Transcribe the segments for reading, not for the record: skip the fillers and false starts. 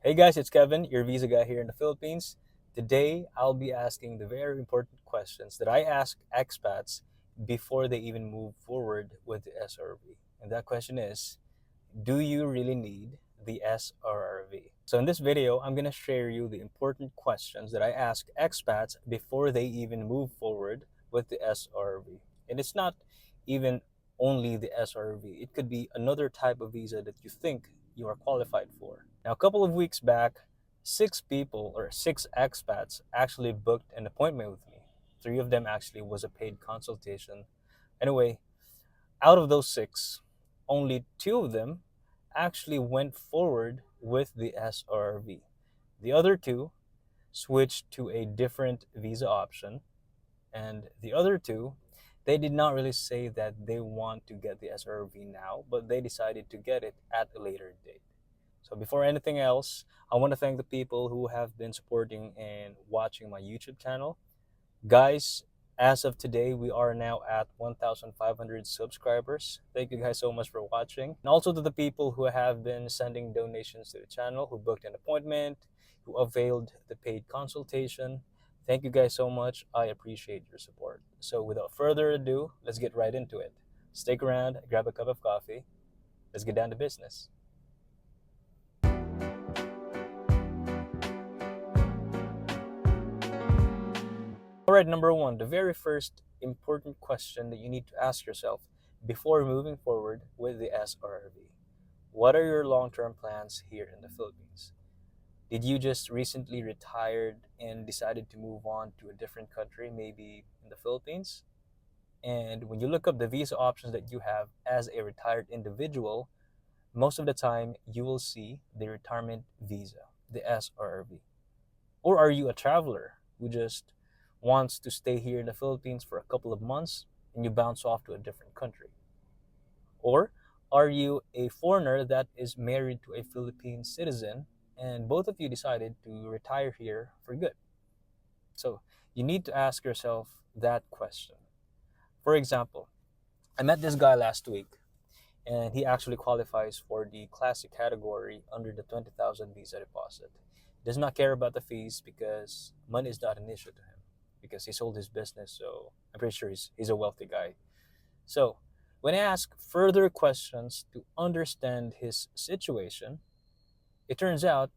Hey guys, it's Kevin, your visa guy here in the Philippines. Today, I'll be asking the very important questions that I ask expats before they even move forward with the SRV. And that question is, do you really need the SRRV? So in this video, I'm going to share you the important questions that I ask expats before they even move forward with the SRV. And it's not even only the SRV. It could be another type of visa that you think you are qualified for. Now, a couple of weeks back, six expats actually booked an appointment with me. Three of them actually was a paid consultation. Anyway, out of those six, only two of them actually went forward with the SRV. The other two switched to a different visa option, and the other two, they did not really say that they want to get the SRV now, but they decided to get it at a later date. So before anything else, I want to thank the people who have been supporting and watching my YouTube channel. Guys, as of today, we are now at 1,500 subscribers. Thank you guys so much for watching. And also to the people who have been sending donations to the channel, who booked an appointment, who availed the paid consultation. Thank you guys so much. I appreciate your support. So without further ado, let's get right into it. Stick around, grab a cup of coffee. Let's get down to business. All right, number one, the very first important question that you need to ask yourself before moving forward with the SRRV. What are your long-term plans here in the Philippines? Did you just recently retired and decided to move on to a different country, maybe in the Philippines? And when you look up the visa options that you have as a retired individual, most of the time you will see the retirement visa, the SRRV. Or are you a traveler who just wants to stay here in the Philippines for a couple of months and you bounce off to a different country? Or are you a foreigner that is married to a Philippine citizen and both of you decided to retire here for good? So you need to ask yourself that question. For example, I met this guy last week and he actually qualifies for the classic category under the 20,000 visa deposit. Does not care about the fees because money is not an issue to him because he sold his business, so I'm pretty sure he's a wealthy guy. So when I ask further questions to understand his situation, it turns out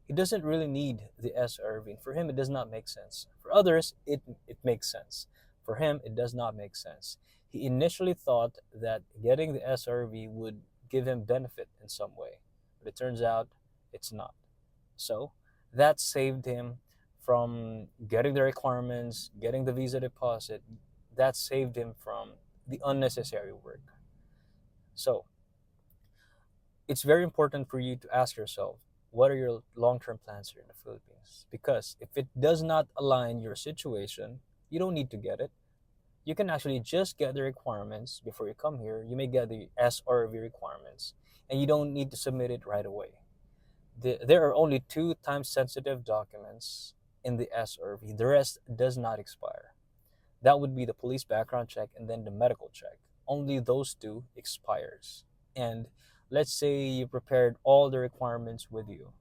he doesn't really need the SRV. For him, it does not make sense. For others, it makes sense. For him, it does not make sense. He initially thought that getting the SRV would give him benefit in some way, but it turns out it's not. So that saved him from getting the requirements, getting the visa deposit. That saved him from the unnecessary work. So it's very important for you to ask yourself, what are your long-term plans here in the Philippines? Because if it does not align your situation, you don't need to get it. You can actually just get the requirements before you come here. You may get the SRV requirements, and you don't need to submit it right away. There are only two time-sensitive documents in the SRV. The rest does not expire. That would be the police background check and then the medical check. Only those two expires. And let's say you prepared all the requirements with you.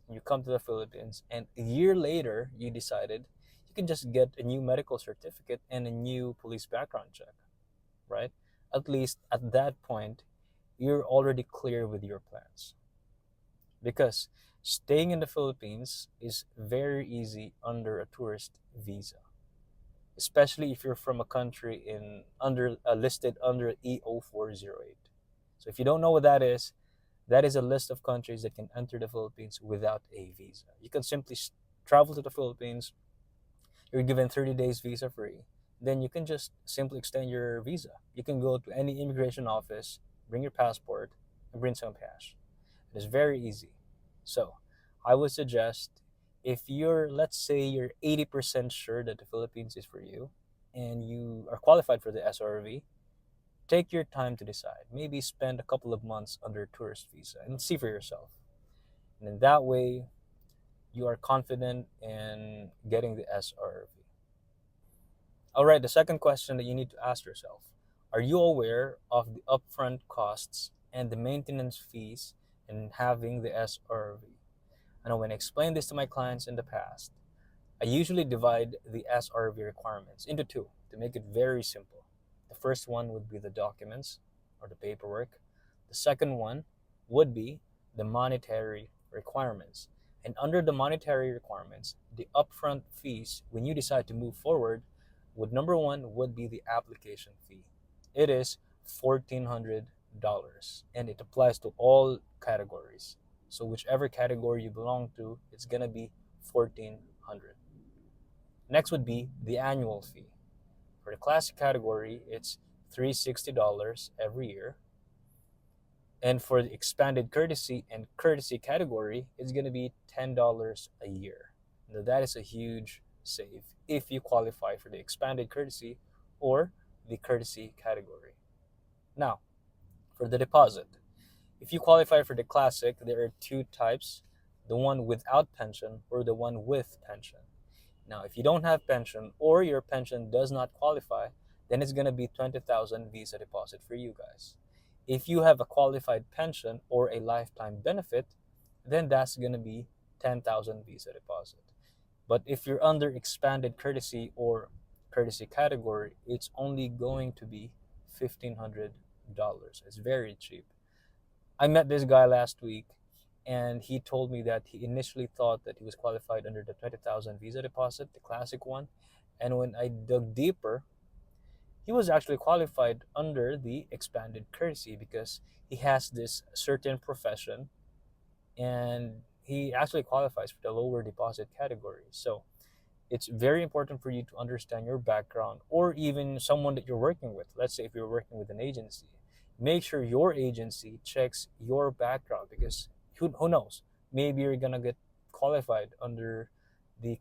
You come to the Philippines and a year later you decided you can just get a new medical certificate and a new police background check, right? At least at that point, you're already clear with your plans. Because staying in the Philippines is very easy under a tourist visa, especially if you're from a country in under listed under E0408. So if you don't know what that is a list of countries that can enter the Philippines without a visa. You can simply travel to the Philippines. You're given 30 days visa free. Then you can just simply extend your visa. You can go to any immigration office, bring your passport, and bring some cash. It is very easy. So I would suggest if you're, let's say you're 80% sure that the Philippines is for you and you are qualified for the SRV, take your time to decide. Maybe spend a couple of months under a tourist visa and see for yourself. And in that way, you are confident in getting the SRV. All right, the second question that you need to ask yourself, are you aware of the upfront costs and the maintenance fees in having the SRV? And when I explain this to my clients in the past, I usually divide the SRV requirements into two to make it very simple. The first one would be the documents or the paperwork. The second one would be the monetary requirements. And under the monetary requirements, the upfront fees when you decide to move forward would number one would be the application fee. It is $1,400 and it applies to all categories. So whichever category you belong to, it's gonna be 1400. Next would be the annual fee. For the classic category, it's $360 every year. And for the expanded courtesy and courtesy category, it's going to be $10 a year. Now, that is a huge save if you qualify for the expanded courtesy or the courtesy category. Now, for the deposit, if you qualify for the classic, there are two types, the one without pension or the one with pension. Now, if you don't have pension or your pension does not qualify, then it's going to be 20,000 visa deposit for you guys. If you have a qualified pension or a lifetime benefit, then that's going to be 10,000 visa deposit. But if you're under expanded courtesy or courtesy category, it's only going to be $1,500. It's very cheap. I met this guy last week and he told me that he initially thought that he was qualified under the 20,000 visa deposit, the classic one. And when I dug deeper, he was actually qualified under the expanded courtesy because he has this certain profession and he actually qualifies for the lower deposit category. So it's very important for you to understand your background or even someone that you're working with. Let's say if you're working with an agency, make sure your agency checks your background because who knows, maybe you're gonna get qualified under the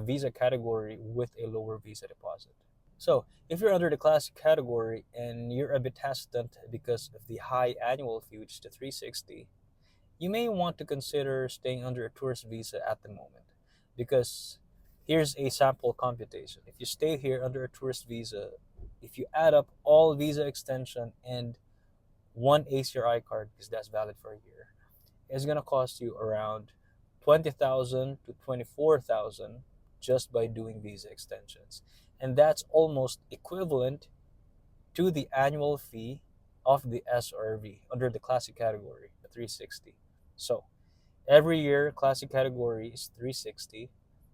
visa category with a lower visa deposit. So if you're under the classic category and you're a bit hesitant because of the high annual fee, which is the 360, you may want to consider staying under a tourist visa at the moment because here's a sample computation. If you stay here under a tourist visa, if you add up all visa extension and one ACRI card, because that's valid for a year, it's going to cost you around 20,000 to 24,000 just by doing visa extensions. And that's almost equivalent to the annual fee of the SRV under the classic category, the 360. So every year, classic category is 360.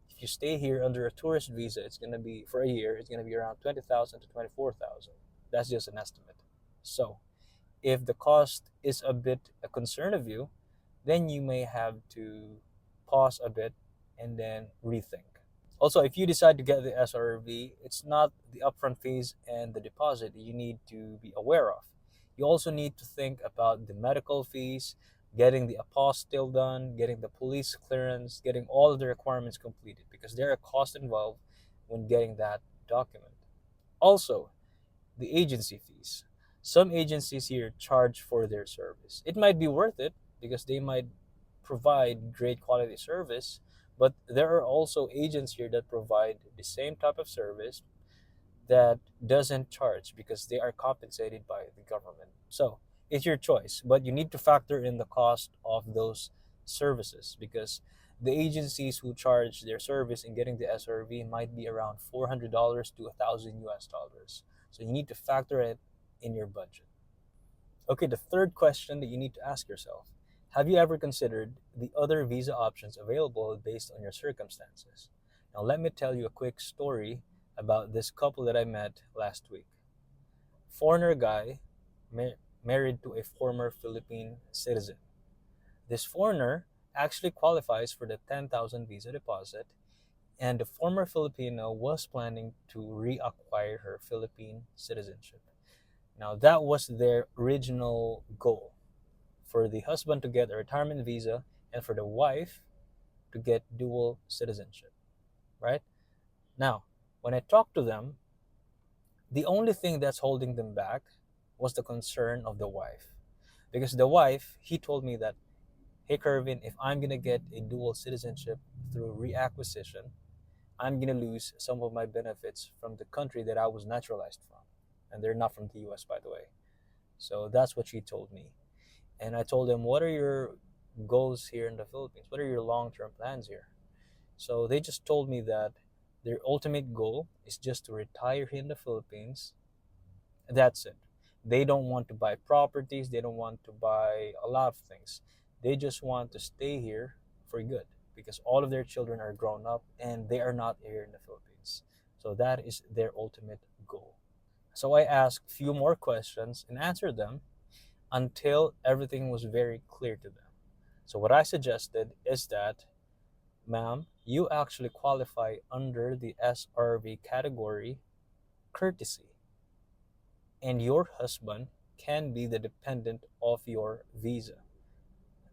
If you stay here under a tourist visa, it's going to be, for a year, it's going to be around 20,000 to 24,000. That's just an estimate. So if the cost is a bit a concern of you, then you may have to pause a bit and then rethink. Also, if you decide to get the SRV, it's not the upfront fees and the deposit you need to be aware of. You also need to think about the medical fees, getting the apostille done, getting the police clearance, getting all of the requirements completed because there are costs involved when getting that document. Also, the agency fees. Some agencies here charge for their service. It might be worth it because they might provide great quality service, but there are also agents here that provide the same type of service that doesn't charge because they are compensated by the government. So it's your choice, but you need to factor in the cost of those services because the agencies who charge their service in getting the SRV might be around $400 to $1,000 US. So you need to factor it in your budget. Okay, the third question that you need to ask yourself, have you ever considered the other visa options available based on your circumstances? Now, let me tell you a quick story about this couple that I met last week. Foreigner guy married to a former Philippine citizen. This foreigner actually qualifies for the 10,000 visa deposit, and the former Filipino was planning to reacquire her Philippine citizenship. Now, that was their original goal, for the husband to get a retirement visa and for the wife to get dual citizenship, right? Now, when I talked to them, the only thing that's holding them back was the concern of the wife. Because the wife, he told me that, hey, Kervin, if I'm going to get a dual citizenship through reacquisition, I'm going to lose some of my benefits from the country that I was naturalized from. And they're not from the US, by the way. So that's what she told me. And I told him, what are your goals here in the Philippines? What are your long-term plans here? So they just told me that their ultimate goal is just to retire here in the Philippines. That's it. They don't want to buy properties, they don't want to buy a lot of things. They just want to stay here for good because all of their children are grown up and they are not here in the Philippines. So that is their ultimate goal. So I asked a few more questions and answered them until everything was very clear to them. So what I suggested is that, ma'am, you actually qualify under the SRV category courtesy, and your husband can be the dependent of your visa.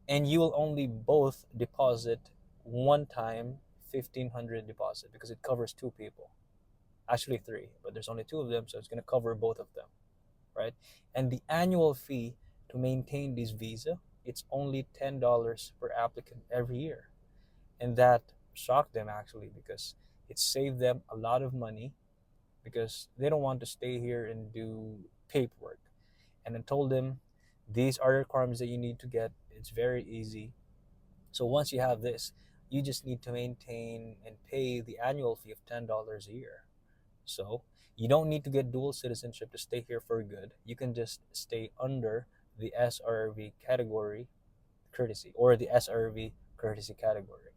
And you will only both deposit one time 1,500 deposit because it covers two people. Actually three, but there's only two of them, so it's going to cover both of them, right? And the annual fee to maintain this visa, it's only $10 per applicant every year. And that shocked them actually because it saved them a lot of money because they don't want to stay here and do paperwork. And I told them these are the requirements that you need to get. It's very easy. So once you have this, you just need to maintain and pay the annual fee of $10 a year. So you don't need to get dual citizenship to stay here for good. You can just stay under the SRV category courtesy or the SRV courtesy category.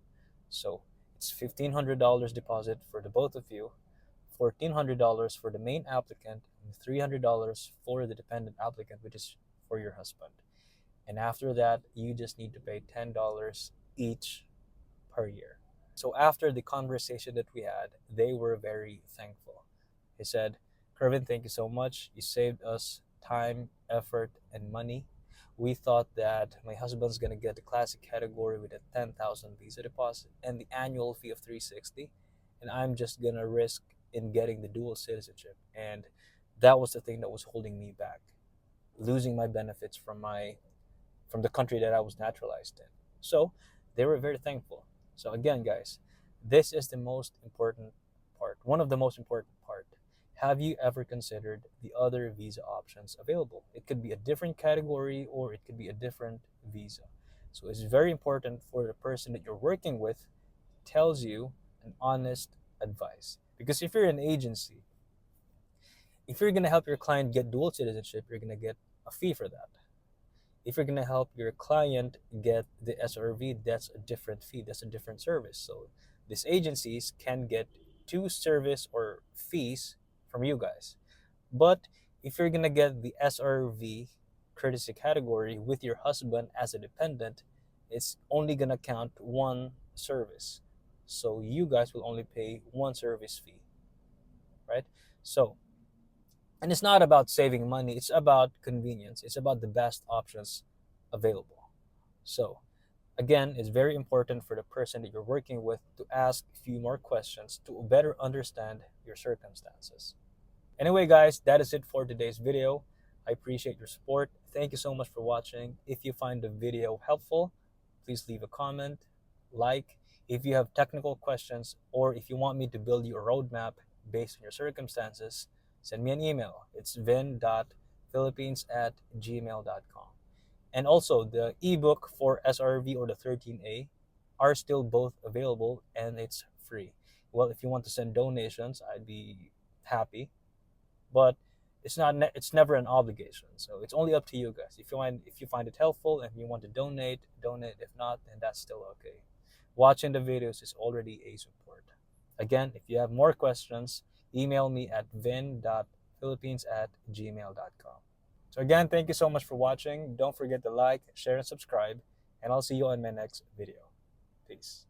So it's $1,500 deposit for the both of you, $1,400 for the main applicant, and $300 for the dependent applicant, which is for your husband. And after that, you just need to pay $10 each per year. So after the conversation that we had, they were very thankful. He said, Kervin, thank you so much. You saved us time, effort, and money. We thought that my husband's gonna get the classic category with a 10,000 visa deposit and the annual fee of 360, and I'm just gonna risk in getting the dual citizenship. And that was the thing that was holding me back, losing my benefits from the country that I was naturalized in. So they were very thankful. So again, guys, this is the most important part, one of the most important part. Have you ever considered the other visa options available? It could be a different category or it could be a different visa. So it's very important for the person that you're working with tells you an honest advice. Because if you're an agency, if you're going to help your client get dual citizenship, you're going to get a fee for that. If you're going to help your client get the SRV, that's a different fee, that's a different service. So these agencies can get two service or fees from you guys. But if you're going to get the SRV courtesy category with your husband as a dependent, it's only going to count one service. So you guys will only pay one service fee, right? So, and it's not about saving money, it's about convenience, it's about the best options available. So again, it's very important for the person that you're working with to ask a few more questions to better understand your circumstances. Anyway, guys, that is it for today's video. I appreciate your support. Thank you so much for watching. If you find the video helpful, please leave a comment, like. If you have technical questions or if you want me to build you a roadmap based on your circumstances, send me an email. It's vin.philippines@gmail.com. And also, the ebook for SRV or the 13A are still both available and it's free. Well, if you want to send donations, I'd be happy, but it's never an obligation. So it's only up to you guys. If you find it helpful and you want to donate, donate. If not, then that's still okay. Watching the videos is already a support. Again, if you have more questions, email me at vin.philippines@gmail.com. So again, thank you so much for watching. Don't forget to like, share, and subscribe, and I'll see you on my next video. Peace.